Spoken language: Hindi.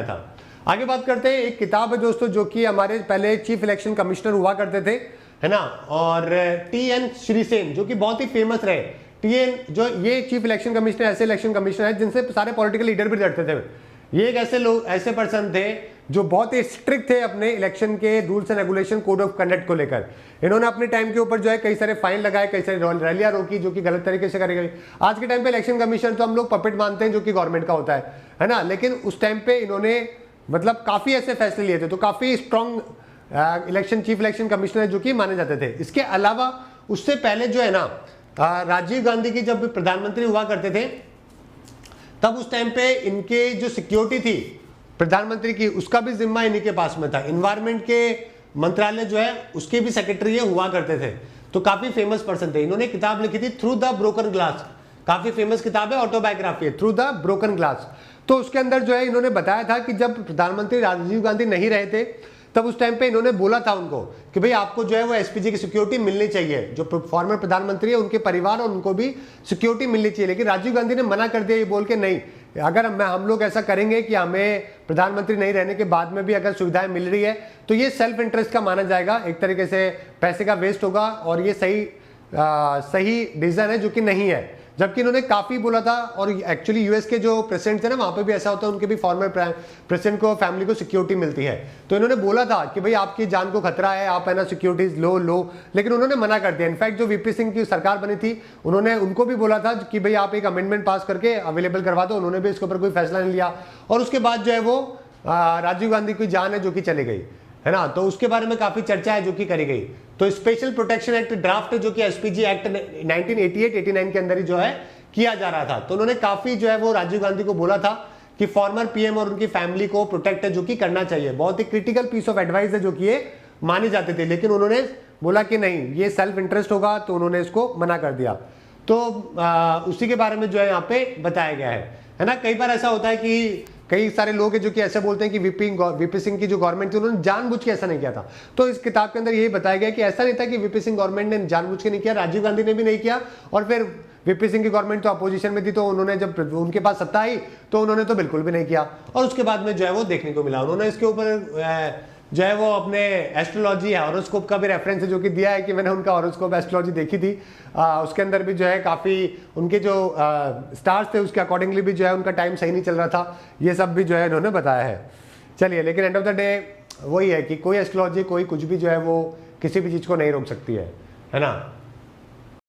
था। आगे बात करते हैं, एक किताब है दोस्तों जो कि हमारे पहले चीफ इलेक्शन कमिश्नर हुआ करते थे, है ना, और टी.एन. श्रीसेन जो कि बहुत ही फेमस रहे। टी.एन. जो ये चीफ इलेक्शन कमिश्नर ऐसे इलेक्शन कमिश्नर है जिनसे सारे पॉलिटिकल लीडर भी डरते थे। ये एक ऐसे लोग, ऐसे पर्सन थे जो बहुत ही स्ट्रिक्ट थे अपने इलेक्शन के rules and regulation, code of conduct को लेकर। इन्होंने अपने टाइम के ऊपर जो है कई सारे फाइन लगाए, कई सारी रैलियां रोकी जो कि गलत तरीके से करी गई। आज के टाइम पे इलेक्शन कमीशन तो हम लोग पपेट मानते हैं जो कि गवर्नमेंट का होता है ना, लेकिन उस टाइम पे इन्होंने मतलब काफी ऐसे फैसले लिए थे, तो काफी strong election chief election commissioner जो कि माने जाते थे। इसके अलावा उससे पहले जो है ना, राजीव गांधी की जब प्रधानमंत्री हुआ करते थे तब उस टाइम पे इनके जो सिक्योरिटी थी प्रधानमंत्री की, उसका भी जिम्मा इन्हीं के पास में था। इन्वायरमेंट के मंत्रालय जो है उसके भी सेक्रेटरी ये हुआ करते थे, तो काफी फेमस पर्सन थे। इन्होंने किताब लिखी थी थ्रू द ब्रोकन ग्लास, काफी फेमस किताब है, ऑटोबायोग्राफी है, थ्रू द ब्रोकन ग्लास। तो उसके अंदर जो है इन्होंने बताया था कि जब प्रधानमंत्री राजीव गांधी नहीं रहे थे तब उस टाइम पे इन्होंने बोला था उनको कि भाई आपको जो है वो एसपीजी की सिक्योरिटी मिलनी चाहिए, जो फॉर्मर प्रधानमंत्री है उनके परिवार और उनको भी सिक्योरिटी मिलनी चाहिए। लेकिन राजीव गांधी ने मना कर दिया, ये बोल के नहीं, अगर हम लोग ऐसा करेंगे कि हमें प्रधानमंत्री नहीं रहने के बाद में भी अगर सुविधाएं मिल रही है तो ये सेल्फ इंटरेस्ट का माना जाएगा, एक तरीके से पैसे का वेस्ट होगा और ये सही डिसीजन है जो कि नहीं है। जबकि इन्होंने काफी बोला था, और एक्चुअली यूएस के जो प्रेसिडेंट थे ना वहां पे भी ऐसा होता है, उनके भी फॉर्मर प्रेसिडेंट को फैमिली को सिक्योरिटी मिलती है। तो इन्होंने बोला था कि भाई आपकी जान को खतरा है, आप है ना सिक्योरिटीज लो, लेकिन उन्होंने मना कर दिया। इनफैक्ट जो वीपी सिंह की सरकार बनी थी उन्होंने उनको भी बोला था कि भाई आप एक अमेंडमेंट पास करके अवेलेबल करवा दो, उन्होंने भी इसके ऊपर कोई फैसला नहीं लिया। और उसके बाद जो है वो राजीव गांधी की जान है जो कि चली गई, है ना, तो उसके बारे में काफी चर्चा है जो कि करी गई। तो स्पेशल प्रोटेक्शन एक्ट ड्राफ्ट जो कि एसपीजी एक्ट 1988-89 के अंदर ही जो है किया जा रहा था, तो उन्होंने काफी जो है वो राजीव गांधी को बोला था कि फॉर्मर पीएम और उनकी फैमिली को प्रोटेक्ट है जो कि करना चाहिए। बहुत ही क्रिटिकल पीस ऑफ एडवाइस है जो कि ये मानी जाती थी, लेकिन उन्होंने बोला कि नहीं ये सेल्फ इंटरेस्ट होगा, तो उन्होंने इसको मना कर दिया। तो उसी के बारे में जो है यहाँ पे बताया गया है ना। कई बार ऐसा होता है कि कई सारे लोग हैं जो कि ऐसे बोलते हैं कि वीपी सिंह की जो गवर्नमेंट थी उन्होंने जानबूझ के ऐसा नहीं किया था। तो इस किताब के अंदर यही बताया गया कि ऐसा नहीं था कि वीपी सिंह गवर्नमेंट ने जानबूझ के नहीं किया, राजीव गांधी ने भी नहीं किया, और फिर वीपी सिंह की गवर्नमेंट तो अपोजिशन में थी, तो उन्होंने जब उनके पास सत्ता आई तो उन्होंने तो बिल्कुल भी नहीं किया। और उसके बाद में जो है वो देखने को मिला, उन्होंने इसके ऊपर जो है वो अपने एस्ट्रोलॉजी हॉरोस्कोप का भी रेफरेंस जो कि दिया है कि मैंने उनका हॉरोस्कोप एस्ट्रोलॉजी देखी थी, उसके अंदर भी जो है काफ़ी उनके जो स्टार्स थे उसके अकॉर्डिंगली भी जो है उनका टाइम सही नहीं चल रहा था, ये सब भी जो है इन्होंने बताया है। चलिए, लेकिन एंड ऑफ द डे वही है कि कोई एस्ट्रोलॉजी कोई कुछ भी जो है वो किसी भी चीज़ को नहीं रोक सकती है ना।